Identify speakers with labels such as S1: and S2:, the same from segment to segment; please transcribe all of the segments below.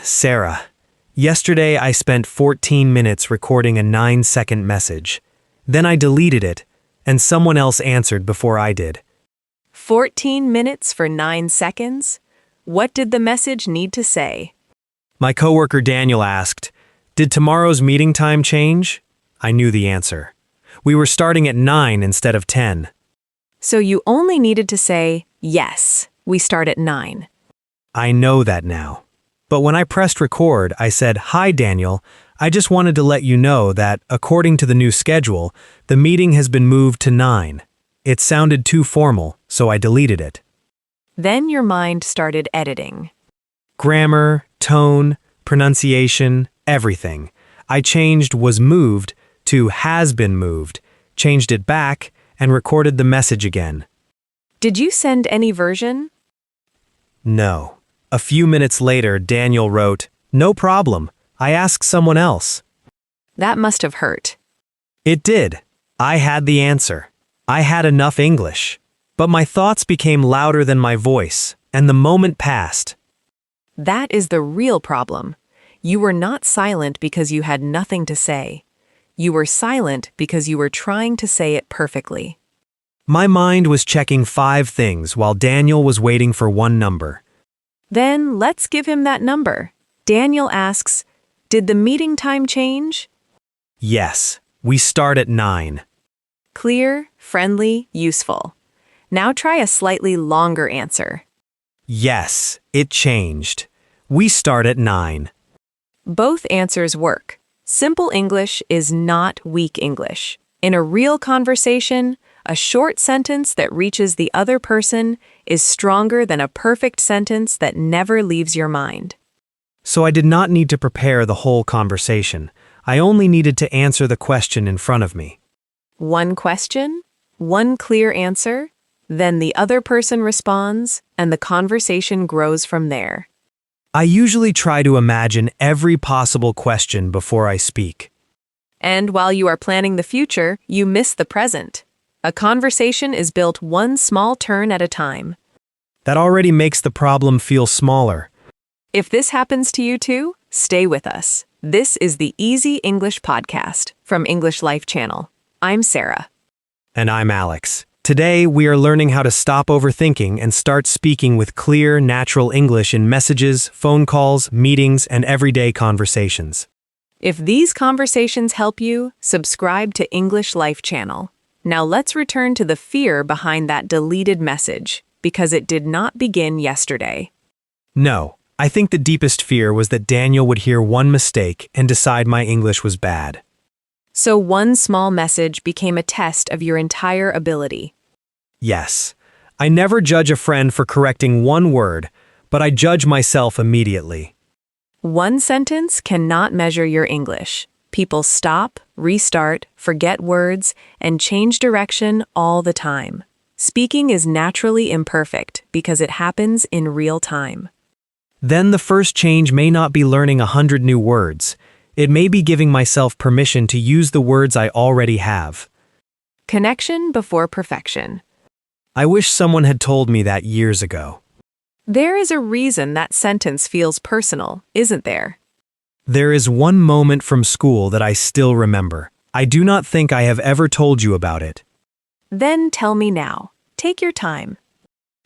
S1: Sarah. Yesterday I spent 14 minutes recording a 9-second message. Then I deleted it, and someone else answered before I did.
S2: 14 minutes for 9 seconds? What did the message need to say?
S1: My coworker Daniel asked, "Did tomorrow's meeting time change?" I knew the answer. We were starting at 9 instead of 10.
S2: So you only needed to say, yes, we start at 9.
S1: I know that now. But when I pressed record, I said, "Hi, Daniel. I just wanted to let you know that, according to the new schedule, the meeting has been moved to 9. It sounded too formal, so I deleted it.
S2: Then your mind started editing.
S1: Grammar, tone, pronunciation, everything. I changed "was moved" to "has been moved," changed it back, and recorded the message again.
S2: Did you send any version?
S1: No. A few minutes later, Daniel wrote, "No problem. I asked someone else."
S2: That must have hurt.
S1: It did. I had the answer. I had enough English. But my thoughts became louder than my voice, and the moment passed.
S2: That is the real problem. You were not silent because you had nothing to say. You were silent because you were trying to say it perfectly.
S1: My mind was checking 5 things while Daniel was waiting for one number.
S2: Then let's give him that number. Daniel asks, "Did the meeting time change?"
S1: Yes, we start at 9.
S2: Clear, friendly, useful. Now try a slightly longer answer.
S1: Yes, it changed. We start at 9.
S2: Both answers work. Simple English is not weak English. In a real conversation, a short sentence that reaches the other person is stronger than a perfect sentence that never leaves your mind.
S1: So I did not need to prepare the whole conversation. I only needed to answer the question in front of me.
S2: One question, one clear answer, then the other person responds, and the conversation grows from there.
S1: I usually try to imagine every possible question before I speak.
S2: And while you are planning the future, you miss the present. A conversation is built one small turn at a time.
S1: That already makes the problem feel smaller.
S2: If this happens to you too, stay with us. This is the Easy English Podcast from English Life Channel. I'm Sarah.
S1: And I'm Alex. Today, we are learning how to stop overthinking and start speaking with clear, natural English in messages, phone calls, meetings, and everyday conversations.
S2: If these conversations help you, subscribe to English Life Channel. Now let's return to the fear behind that deleted message, because it did not begin yesterday.
S1: No, I think the deepest fear was that Daniel would hear one mistake and decide my English was bad.
S2: So one small message became a test of your entire ability.
S1: Yes, I never judge a friend for correcting one word, but I judge myself immediately.
S2: One sentence cannot measure your English. People stop, restart, forget words, and change direction all the time. Speaking is naturally imperfect because it happens in real time.
S1: Then the first change may not be learning 100 new words. It may be giving myself permission to use the words I already have.
S2: Connection before perfection.
S1: I wish someone had told me that years ago.
S2: There is a reason that sentence feels personal, isn't there?
S1: There is one moment from school that I still remember. I do not think I have ever told you about it.
S2: Then tell me now. Take your time.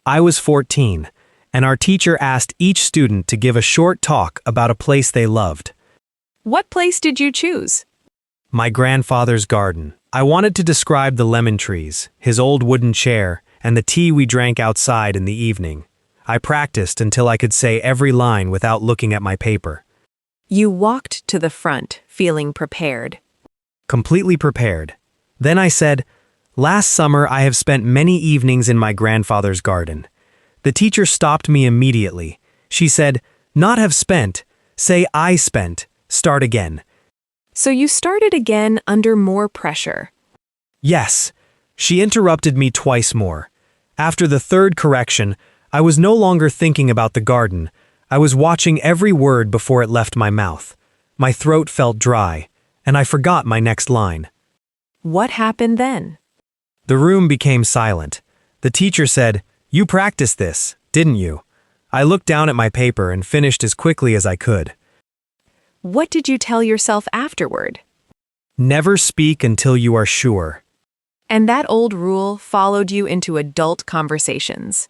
S1: I was 14, and our teacher asked each student to give a short talk about a place they loved.
S2: What place did you choose?
S1: My grandfather's garden. I wanted to describe the lemon trees, his old wooden chair, and the tea we drank outside in the evening. I practiced until I could say every line without looking at my paper.
S2: You walked to the front, feeling prepared.
S1: Completely prepared. Then I said, "Last summer I have spent many evenings in my grandfather's garden." The teacher stopped me immediately. She said, "Not have spent, say I spent. Start again."
S2: So you started again under more pressure.
S1: Yes. She interrupted me twice more. After the third correction, I was no longer thinking about the garden. I was watching every word before it left my mouth. My throat felt dry, and I forgot my next line.
S2: What happened then?
S1: The room became silent. The teacher said, "You practiced this, didn't you?" I looked down at my paper and finished as quickly as I could.
S2: What did you tell yourself afterward?
S1: Never speak until you are sure.
S2: And that old rule followed you into adult conversations.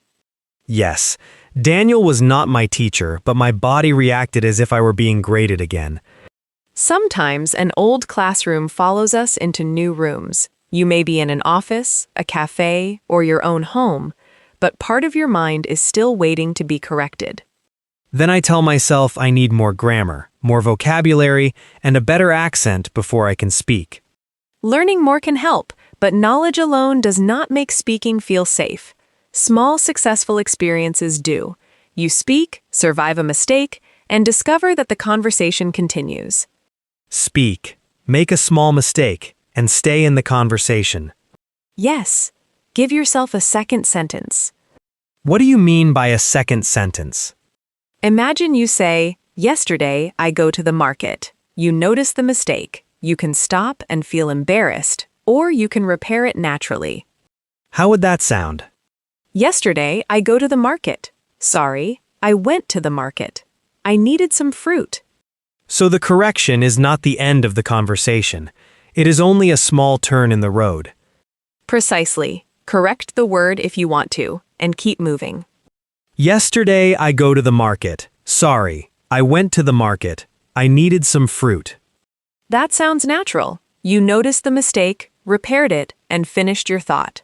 S1: Yes, Daniel was not my teacher, but my body reacted as if I were being graded again.
S2: Sometimes an old classroom follows us into new rooms. You may be in an office, a cafe, or your own home, but part of your mind is still waiting to be corrected.
S1: Then I tell myself I need more grammar, more vocabulary, and a better accent before I can speak.
S2: Learning more can help, but knowledge alone does not make speaking feel safe. Small, successful experiences do. You speak, survive a mistake, and discover that the conversation continues.
S1: Speak, make a small mistake, and stay in the conversation.
S2: Yes. Give yourself a second sentence.
S1: What do you mean by a second sentence?
S2: Imagine you say, "Yesterday, I go to the market." You notice the mistake. You can stop and feel embarrassed, or you can repair it naturally.
S1: How would that sound?
S2: Yesterday, I go to the market. Sorry, I went to the market. I needed some fruit.
S1: So the correction is not the end of the conversation. It is only a small turn in the road.
S2: Precisely. Correct the word if you want to, and keep moving.
S1: Yesterday, I go to the market. Sorry, I went to the market. I needed some fruit.
S2: That sounds natural. You noticed the mistake, repaired it, and finished your thought.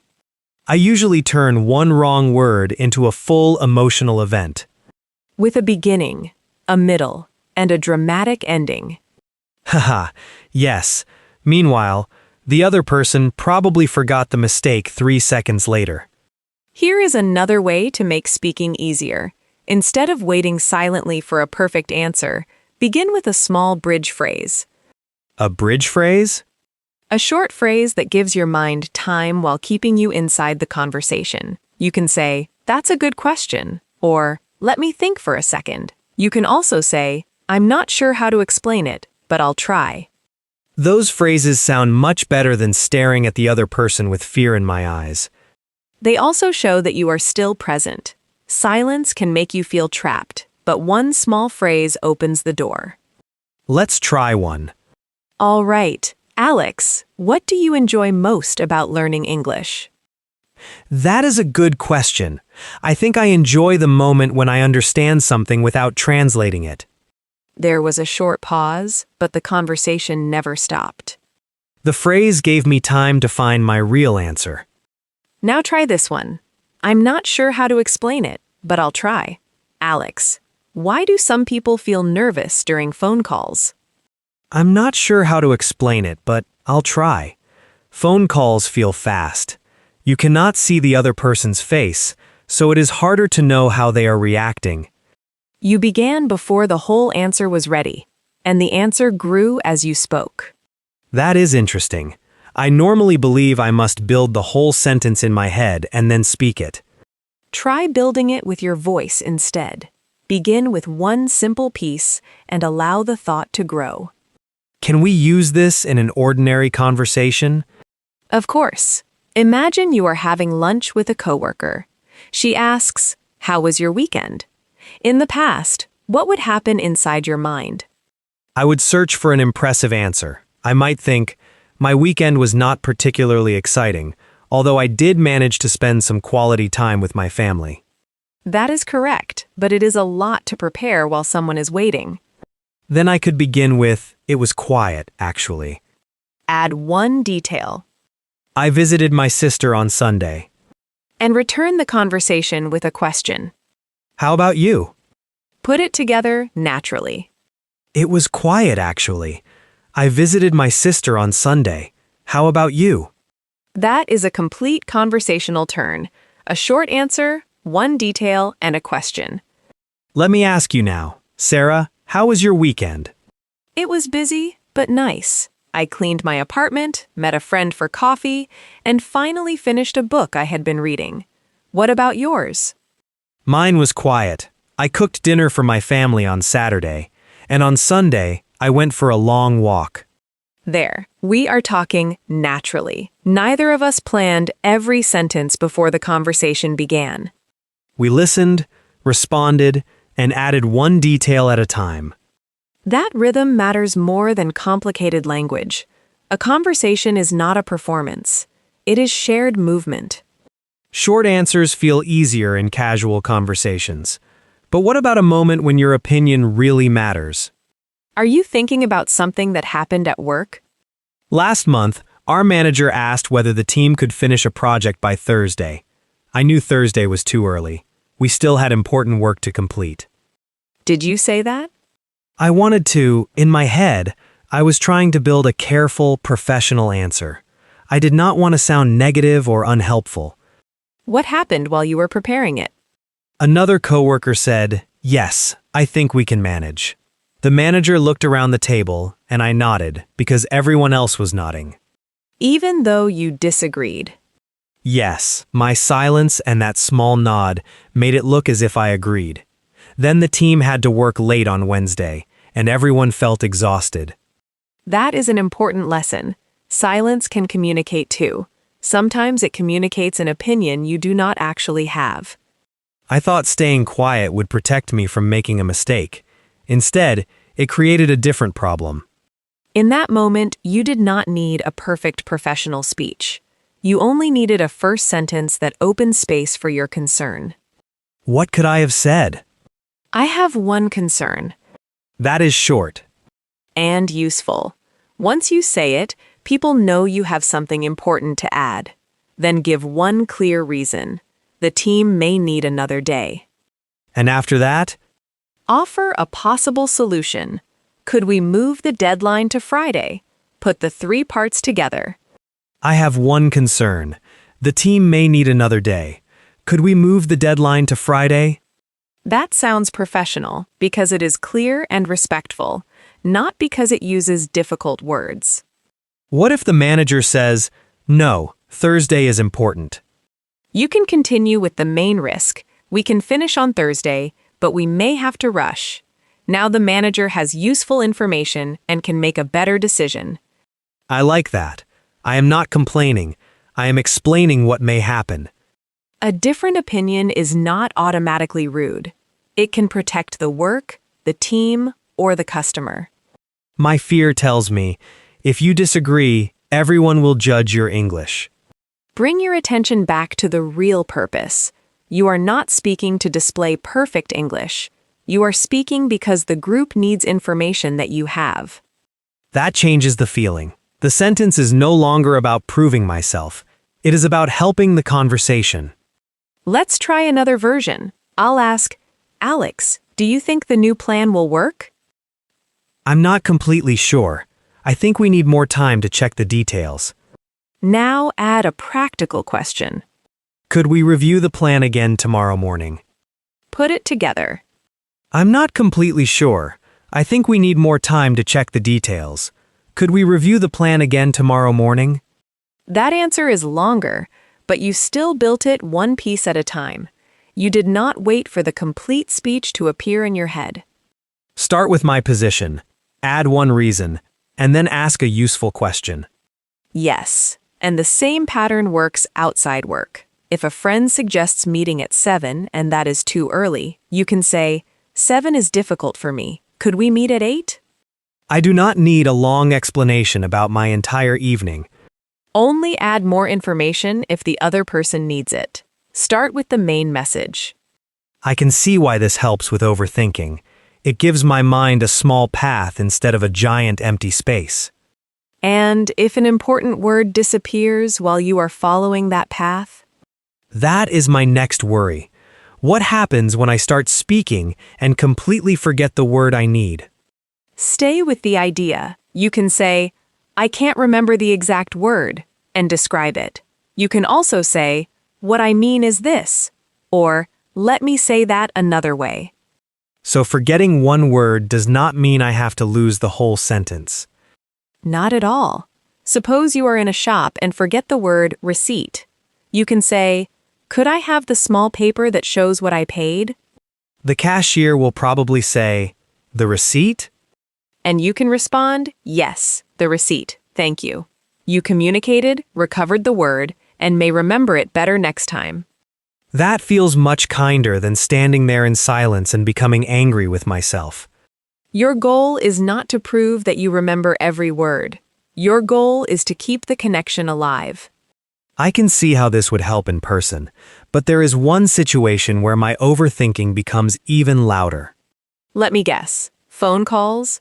S1: I usually turn one wrong word into a full emotional event.
S2: With a beginning, a middle, and a dramatic ending.
S1: Haha, yes. Meanwhile, the other person probably forgot the mistake 3 seconds later.
S2: Here is another way to make speaking easier. Instead of waiting silently for a perfect answer, begin with a small bridge phrase.
S1: A bridge phrase?
S2: A short phrase that gives your mind time while keeping you inside the conversation. You can say, "That's a good question," or "Let me think for a second." You can also say, "I'm not sure how to explain it, but I'll try."
S1: Those phrases sound much better than staring at the other person with fear in my eyes.
S2: They also show that you are still present. Silence can make you feel trapped, but one small phrase opens the door.
S1: Let's try one.
S2: All right, Alex, what do you enjoy most about learning English?
S1: That is a good question. I think I enjoy the moment when I understand something without translating it.
S2: There was a short pause, but the conversation never stopped.
S1: The phrase gave me time to find my real answer.
S2: Now try this one. I'm not sure how to explain it, but I'll try. Alex, why do some people feel nervous during phone calls?
S1: I'm not sure how to explain it, but I'll try. Phone calls feel fast. You cannot see the other person's face, so it is harder to know how they are reacting.
S2: You began before the whole answer was ready, and the answer grew as you spoke.
S1: That is interesting. I normally believe I must build the whole sentence in my head and then speak it.
S2: Try building it with your voice instead. Begin with one simple piece and allow the thought to grow.
S1: Can we use this in an ordinary conversation?
S2: Of course. Imagine you are having lunch with a coworker. She asks, "How was your weekend?" In the past, what would happen inside your mind?
S1: I would search for an impressive answer. I might think, my weekend was not particularly exciting, although I did manage to spend some quality time with my family.
S2: That is correct, but it is a lot to prepare while someone is waiting.
S1: Then I could begin with, it was quiet, actually.
S2: Add one detail.
S1: I visited my sister on Sunday.
S2: And return the conversation with a question.
S1: How about you?
S2: Put it together naturally.
S1: It was quiet, actually. I visited my sister on Sunday. How about you?
S2: That is a complete conversational turn. A short answer, one detail, and a question.
S1: Let me ask you now, Sarah, how was your weekend?
S2: It was busy, but nice. I cleaned my apartment, met a friend for coffee, and finally finished a book I had been reading. What about yours?
S1: Mine was quiet. I cooked dinner for my family on Saturday, and on Sunday, I went for a long walk.
S2: There, we are talking naturally. Neither of us planned every sentence before the conversation began.
S1: We listened, responded, and added one detail at a time.
S2: That rhythm matters more than complicated language. A conversation is not a performance. It is shared movement.
S1: Short answers feel easier in casual conversations. But what about a moment when your opinion really matters?
S2: Are you thinking about something that happened at work?
S1: Last month, our manager asked whether the team could finish a project by Thursday. I knew Thursday was too early. We still had important work to complete.
S2: Did you say that?
S1: I wanted to, in my head, I was trying to build a careful, professional answer. I did not want to sound negative or unhelpful.
S2: What happened while you were preparing it?
S1: Another coworker said, "Yes, I think we can manage." The manager looked around the table, and I nodded because everyone else was nodding.
S2: Even though you disagreed.
S1: Yes, my silence and that small nod made it look as if I agreed. Then the team had to work late on Wednesday, and everyone felt exhausted.
S2: That is an important lesson. Silence can communicate too. Sometimes it communicates an opinion you do not actually have.
S1: I thought staying quiet would protect me from making a mistake. Instead, it created a different problem.
S2: In that moment, you did not need a perfect professional speech. You only needed a first sentence that opened space for your concern.
S1: What could I have said?
S2: I have one concern.
S1: That is short.
S2: And useful. Once you say it, people know you have something important to add. Then give one clear reason. The team may need another day.
S1: And after that?
S2: Offer a possible solution. Could we move the deadline to Friday? Put the 3 parts together.
S1: I have one concern. The team may need another day. Could we move the deadline to Friday?
S2: That sounds professional because it is clear and respectful, not because it uses difficult words.
S1: What if the manager says, "No, Thursday is important"?
S2: You can continue with the main risk. We can finish on Thursday, but we may have to rush. Now the manager has useful information and can make a better decision.
S1: I like that. I am not complaining. I am explaining what may happen.
S2: A different opinion is not automatically rude. It can protect the work, the team, or the customer.
S1: My fear tells me, if you disagree, everyone will judge your English.
S2: Bring your attention back to the real purpose. You are not speaking to display perfect English. You are speaking because the group needs information that you have.
S1: That changes the feeling. The sentence is no longer about proving myself. It is about helping the conversation.
S2: Let's try another version. I'll ask, Alex, do you think the new plan will work?
S1: I'm not completely sure. I think we need more time to check the details.
S2: Now add a practical question.
S1: Could we review the plan again tomorrow morning?
S2: Put it together.
S1: I'm not completely sure. I think we need more time to check the details. Could we review the plan again tomorrow morning?
S2: That answer is longer, but you still built it one piece at a time. You did not wait for the complete speech to appear in your head.
S1: Start with my position, add one reason, and then ask a useful question.
S2: Yes, and the same pattern works outside work. If a friend suggests meeting at 7 and that is too early, you can say, 7 is difficult for me. Could we meet at 8?
S1: I do not need a long explanation about my entire evening.
S2: Only add more information if the other person needs it. Start with the main message.
S1: I can see why this helps with overthinking. It gives my mind a small path instead of a giant empty space.
S2: And if an important word disappears while you are following that path?
S1: That is my next worry. What happens when I start speaking and completely forget the word I need?
S2: Stay with the idea. You can say, I can't remember the exact word, and describe it. You can also say, what I mean is this, or let me say that another way.
S1: So forgetting one word does not mean I have to lose the whole sentence.
S2: Not at all. Suppose you are in a shop and forget the word receipt. You can say, could I have the small paper that shows what I paid?
S1: The cashier will probably say, the receipt?
S2: And you can respond, yes, the receipt, thank you. You communicated, recovered the word, and may remember it better next time.
S1: That feels much kinder than standing there in silence and becoming angry with myself.
S2: Your goal is not to prove that you remember every word. Your goal is to keep the connection alive.
S1: I can see how this would help in person, but there is one situation where my overthinking becomes even louder.
S2: Let me guess. Phone calls?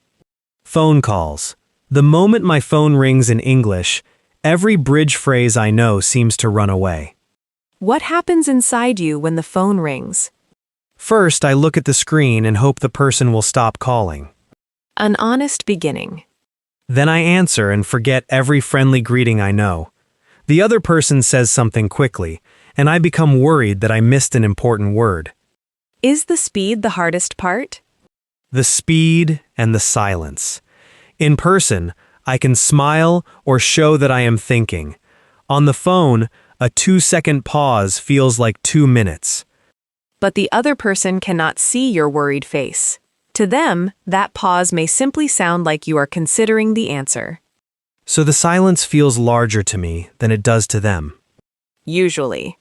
S1: Phone calls. The moment my phone rings in English, every bridge phrase I know seems to run away.
S2: What happens inside you when the phone rings?
S1: First, I look at the screen and hope the person will stop calling.
S2: An honest beginning.
S1: Then I answer and forget every friendly greeting I know. The other person says something quickly, and I become worried that I missed an important word.
S2: Is the speed the hardest part?
S1: The speed and the silence. In person, I can smile or show that I am thinking. On the phone, a 2-second pause feels like 2 minutes.
S2: But the other person cannot see your worried face. To them, that pause may simply sound like you are considering the answer.
S1: So the silence feels larger to me than it does to them.
S2: Usually.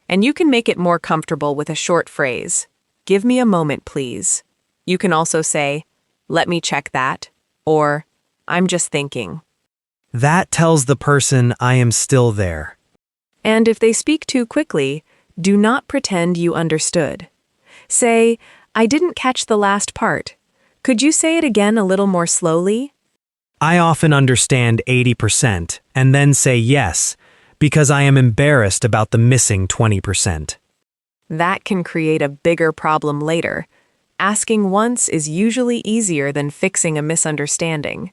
S2: And you can make it more comfortable with a short phrase. Give me a moment, please. You can also say, let me check that, or I'm just thinking.
S1: That tells the person I am still there.
S2: And if they speak too quickly, do not pretend you understood. Say, I didn't catch the last part. Could you say it again a little more slowly?
S1: I often understand 80% and then say yes, because I am embarrassed about the missing 20%.
S2: That can create a bigger problem later. Asking once is usually easier than fixing a misunderstanding.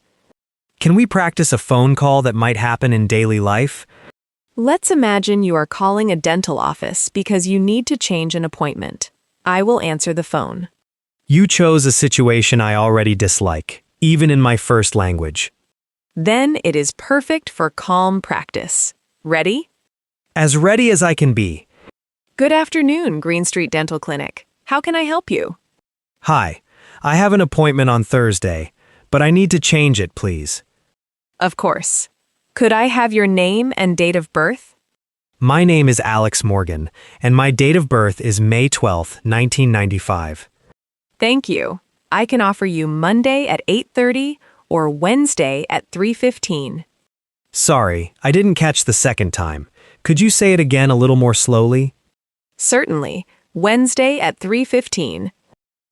S1: Can we practice a phone call that might happen in daily life?
S2: Let's imagine you are calling a dental office because you need to change an appointment. I will answer the phone.
S1: You chose a situation I already dislike, even in my first language.
S2: Then it is perfect for calm practice. Ready?
S1: As ready as I can be.
S2: Good afternoon, Green Street Dental Clinic. How can I help you?
S1: Hi, I have an appointment on Thursday, but I need to change it, please.
S2: Of course. Could I have your name and date of birth?
S1: My name is Alex Morgan, and my date of birth is May 12th, 1995.
S2: Thank you. I can offer you Monday at 8:30 or Wednesday at 3:15.
S1: Sorry, I didn't catch the second time. Could you say it again a little more slowly?
S2: Certainly. Wednesday at 3:15.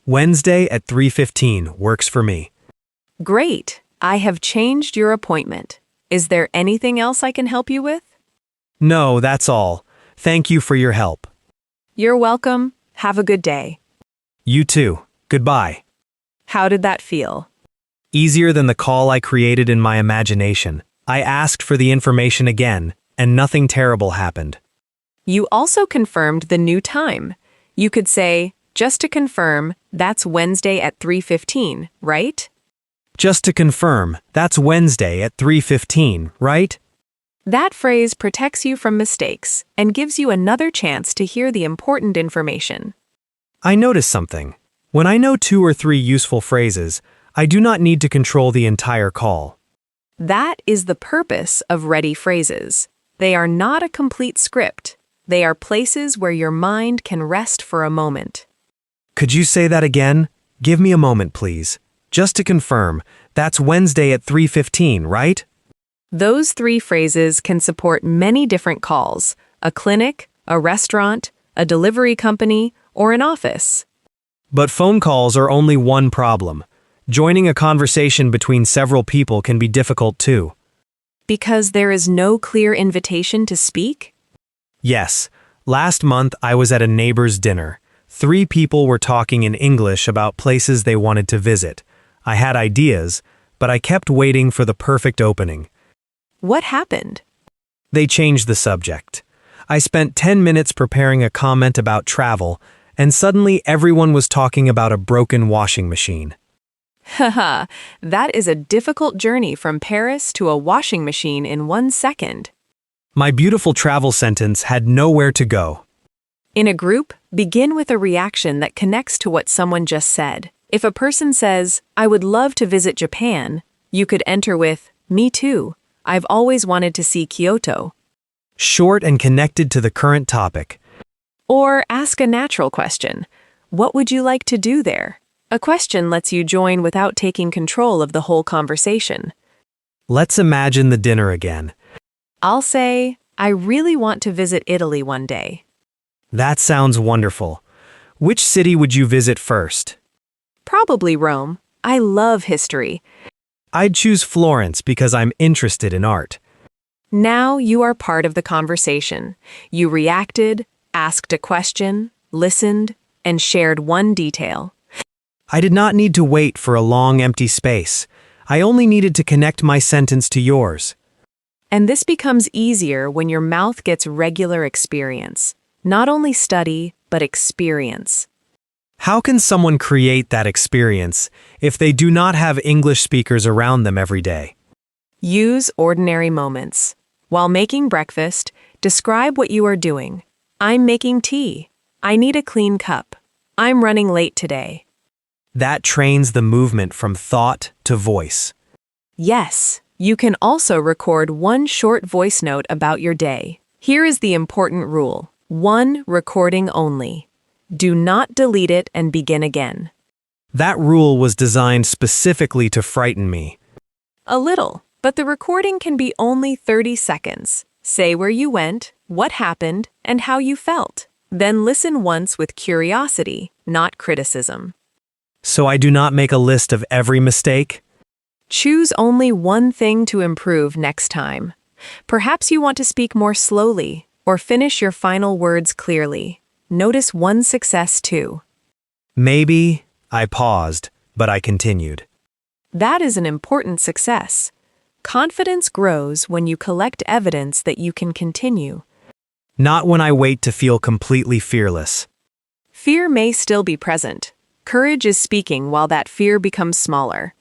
S1: Wednesday at 3:15 works for me.
S2: Great. I have changed your appointment. Is there anything else I can help you with?
S1: No, that's all. Thank you for your help.
S2: You're welcome. Have a good day.
S1: You too. Goodbye.
S2: How did that feel?
S1: Easier than the call I created in my imagination. I asked for the information again, and nothing terrible happened.
S2: You also confirmed the new time. You could say, just to confirm, that's Wednesday at 3:15, right?
S1: Just to confirm, that's Wednesday at 3:15, right?
S2: That phrase protects you from mistakes and gives you another chance to hear the important information.
S1: I noticed something. When I know 2 or 3 useful phrases, I do not need to control the entire call.
S2: That is the purpose of ready phrases. They are not a complete script. They are places where your mind can rest for a moment.
S1: Could you say that again? Give me a moment, please. Just to confirm, that's Wednesday at 3:15, right?
S2: Those 3 phrases can support many different calls: a clinic, a restaurant, a delivery company, or an office.
S1: But phone calls are only one problem. Joining a conversation between several people can be difficult too.
S2: Because there is no clear invitation to speak?
S1: Yes, last month I was at a neighbor's dinner. 3 people were talking in English about places they wanted to visit. I had ideas, but I kept waiting for the perfect opening.
S2: What happened?
S1: They changed the subject. I spent 10 minutes preparing a comment about travel, and suddenly everyone was talking about a broken washing machine.
S2: Haha, that is a difficult journey from Paris to a washing machine in 1 second.
S1: My beautiful travel sentence had nowhere to go.
S2: In a group, begin with a reaction that connects to what someone just said. If a person says, I would love to visit Japan, you could enter with, me too. I've always wanted to see Kyoto.
S1: Short and connected to the current topic.
S2: Or ask a natural question. What would you like to do there? A question lets you join without taking control of the whole conversation.
S1: Let's imagine the dinner again.
S2: I'll say, I really want to visit Italy one day.
S1: That sounds wonderful. Which city would you visit first?
S2: Probably Rome. I love history.
S1: I'd choose Florence because I'm interested in art.
S2: Now you are part of the conversation. You reacted, asked a question, listened, and shared one detail.
S1: I did not need to wait for a long empty space. I only needed to connect my sentence to yours.
S2: And this becomes easier when your mouth gets regular experience. Not only study, but experience.
S1: How can someone create that experience if they do not have English speakers around them every day?
S2: Use ordinary moments. While making breakfast, describe what you are doing. I'm making tea. I need a clean cup. I'm running late today.
S1: That trains the movement from thought to voice.
S2: Yes, you can also record one short voice note about your day. Here is the important rule. One recording only. Do not delete it and begin again.
S1: That rule was designed specifically to frighten me.
S2: A little, but the recording can be only 30 seconds. Say where you went, what happened, and how you felt. Then listen once with curiosity, not criticism.
S1: So I do not make a list of every mistake?
S2: Choose only one thing to improve next time. Perhaps you want to speak more slowly or finish your final words clearly. Notice one success too.
S1: Maybe I paused, but I continued.
S2: That is an important success. Confidence grows when you collect evidence that you can continue.
S1: Not when I wait to feel completely fearless.
S2: Fear may still be present. Courage is speaking while that fear becomes smaller.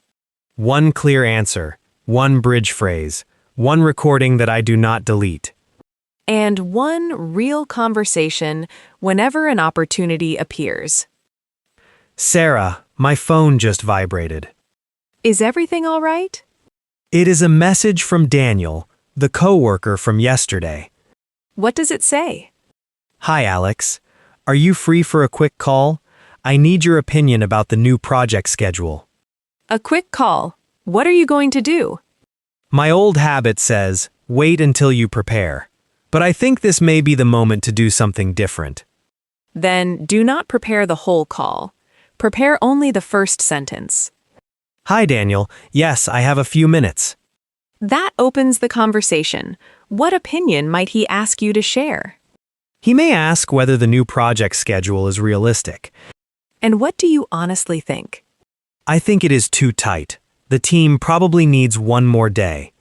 S1: One clear answer, one bridge phrase, one recording that I do not delete.
S2: And one real conversation whenever an opportunity appears.
S1: Sarah, my phone just vibrated.
S2: Is everything all right?
S1: It is a message from Daniel, the coworker from yesterday.
S2: What does it say?
S1: Hi, Alex. Are you free for a quick call? I need your opinion about the new project schedule.
S2: A quick call. What are you going to do?
S1: My old habit says, wait until you prepare. But I think this may be the moment to do something different.
S2: Then do not prepare the whole call. Prepare only the first sentence.
S1: Hi, Daniel. Yes, I have a few minutes.
S2: That opens the conversation. What opinion might he ask you to share?
S1: He may ask whether the new project schedule is realistic.
S2: And what do you honestly think?
S1: I think it is too tight. The team probably needs one more day.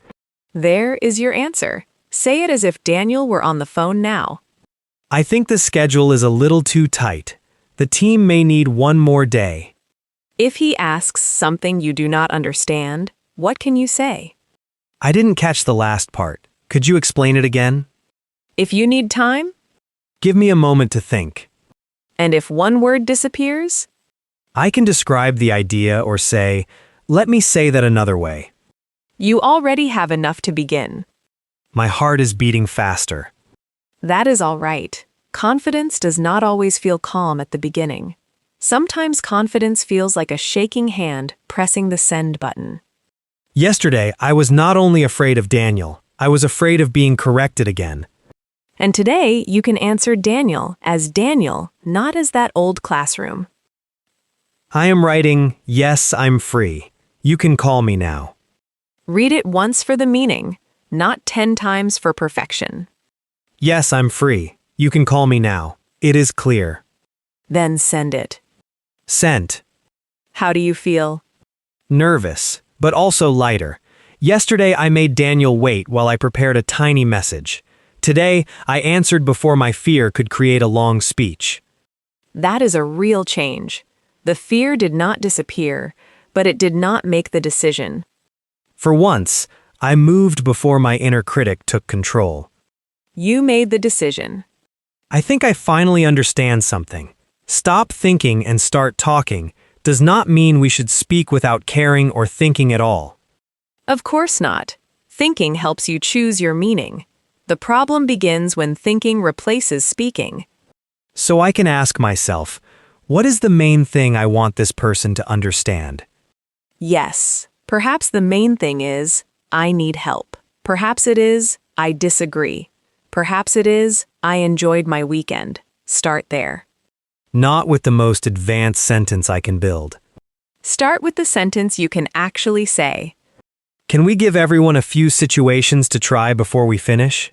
S2: There is your answer. Say it as if Daniel were on the phone now.
S1: I think the schedule is a little too tight. The team may need one more day.
S2: If he asks something you do not understand, what can you say?
S1: I didn't catch the last part. Could you explain it again?
S2: If you need time?
S1: Give me a moment to think.
S2: And if one word disappears?
S1: I can describe the idea or say, let me say that another way.
S2: You already have enough to begin.
S1: My heart is beating faster.
S2: That is all right. Confidence does not always feel calm at the beginning. Sometimes confidence feels like a shaking hand pressing the send button.
S1: Yesterday, I was not only afraid of Daniel, I was afraid of being corrected again.
S2: And today, you can answer Daniel, not as that old classroom.
S1: I am writing, yes, I'm free. You can call me now.
S2: Read it once for the meaning, not 10 times for perfection.
S1: Yes, I'm free. You can call me now. It is clear.
S2: Then send it.
S1: Sent.
S2: How do you feel?
S1: Nervous, but also lighter. Yesterday, I made Daniel wait while I prepared a tiny message. Today, I answered before my fear could create a long speech.
S2: That is a real change. The fear did not disappear, but it did not make the decision.
S1: For once, I moved before my inner critic took control.
S2: You made the decision.
S1: I think I finally understand something. Stop thinking and start talking does not mean we should speak without caring or thinking at all.
S2: Of course not. Thinking helps you choose your meaning. The problem begins when thinking replaces speaking.
S1: So I can ask myself, what is the main thing I want this person to understand?
S2: Yes, perhaps the main thing is, I need help. Perhaps it is, I disagree. Perhaps it is, I enjoyed my weekend. Start there.
S1: Not with the most advanced sentence I can build.
S2: Start with the sentence you can actually say.
S1: Can we give everyone a few situations to try before we finish?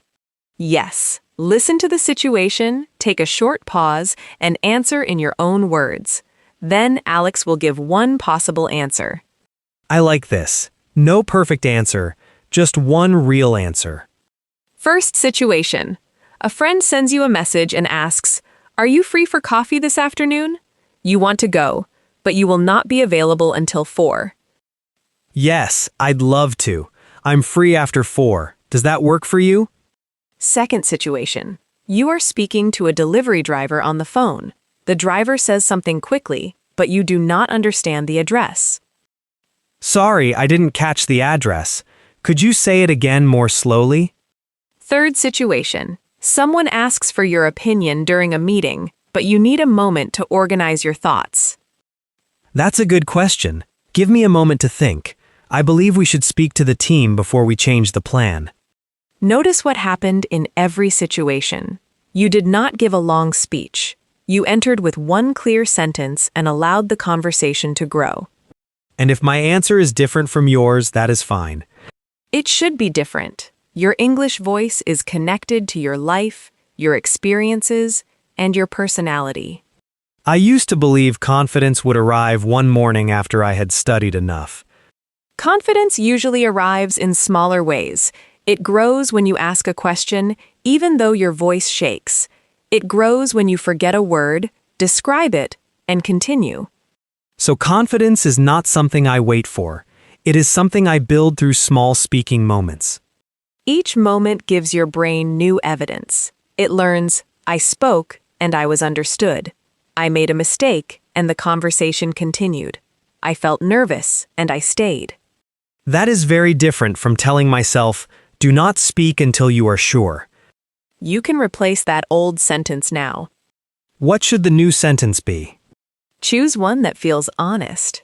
S2: Yes. Listen to the situation, take a short pause, and answer in your own words. Then Alex will give one possible answer.
S1: I like this. No perfect answer, just one real answer.
S2: First situation. A friend sends you a message and asks, "Are you free for coffee this afternoon?" You want to go, but you will not be available until 4.
S1: Yes, I'd love to. I'm free after 4. Does that work for you?
S2: Second situation. You are speaking to a delivery driver on the phone. The driver says something quickly, but you do not understand the address.
S1: Sorry, I didn't catch the address. Could you say it again more slowly?
S2: Third situation. Someone asks for your opinion during a meeting, but you need a moment to organize your thoughts.
S1: That's a good question. Give me a moment to think. I believe we should speak to the team before we change the plan.
S2: Notice what happened in every situation. You did not give a long speech. You entered with one clear sentence and allowed the conversation to grow.
S1: And if my answer is different from yours, that is fine.
S2: It should be different. Your English voice is connected to your life, your experiences, and your personality.
S1: I used to believe confidence would arrive one morning after I had studied enough.
S2: Confidence usually arrives in smaller ways. It grows when you ask a question, even though your voice shakes. It grows when you forget a word, describe it, and continue.
S1: So confidence is not something I wait for. It is something I build through small speaking moments.
S2: Each moment gives your brain new evidence. It learns, I spoke and I was understood. I made a mistake and the conversation continued. I felt nervous and I stayed.
S1: That is very different from telling myself, do not speak until you are sure.
S2: You can replace that old sentence now.
S1: What should the new sentence be?
S2: Choose one that feels honest.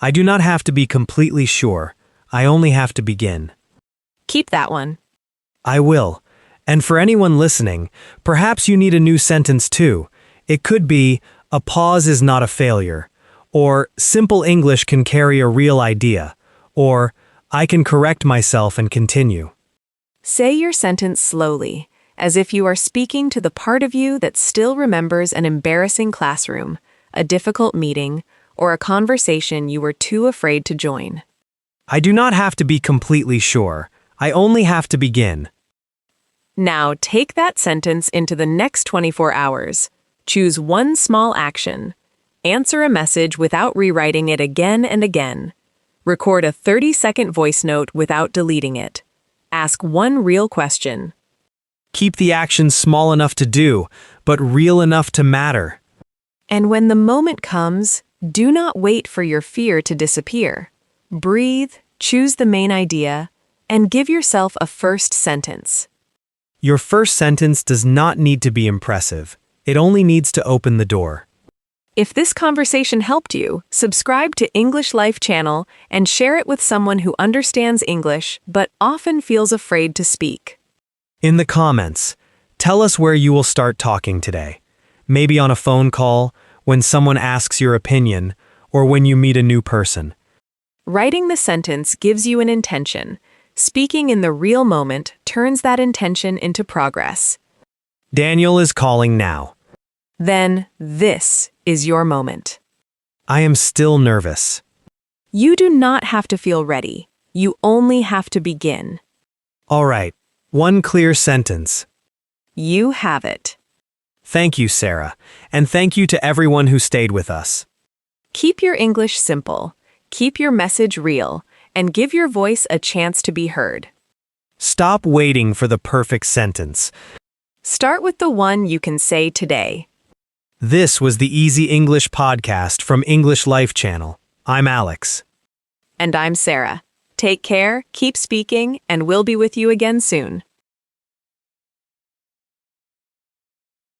S1: I do not have to be completely sure. I only have to begin.
S2: Keep that one.
S1: I will. And for anyone listening, perhaps you need a new sentence too. It could be, a pause is not a failure. Or, simple English can carry a real idea. Or, I can correct myself and continue.
S2: Say your sentence slowly, as if you are speaking to the part of you that still remembers an embarrassing classroom, a difficult meeting, or a conversation you were too afraid to join.
S1: I do not have to be completely sure. I only have to begin.
S2: Now take that sentence into the next 24 hours. Choose one small action. Answer a message without rewriting it again and again. Record a 30-second voice note without deleting it. Ask one real question.
S1: Keep the action small enough to do, but real enough to matter.
S2: And when the moment comes, do not wait for your fear to disappear. Breathe, choose the main idea, and give yourself a first sentence.
S1: Your first sentence does not need to be impressive. It only needs to open the door.
S2: If this conversation helped you, subscribe to English Life channel and share it with someone who understands English but often feels afraid to speak.
S1: In the comments, tell us where you will start talking today. Maybe on a phone call, when someone asks your opinion, or when you meet a new person.
S2: Writing the sentence gives you an intention. Speaking in the real moment turns that intention into progress.
S1: Daniel is calling now.
S2: Then, this is your moment.
S1: I am still nervous.
S2: You do not have to feel ready. You only have to begin.
S1: All right, one clear sentence.
S2: You have it.
S1: Thank you, Sarah, and thank you to everyone who stayed with us.
S2: Keep your English simple, keep your message real, and give your voice a chance to be heard.
S1: Stop waiting for the perfect sentence.
S2: Start with the one you can say today.
S1: This was the Easy English podcast from English Life Channel. I'm Alex.
S2: And I'm Sarah. Take care, keep speaking, and we'll be with you again soon.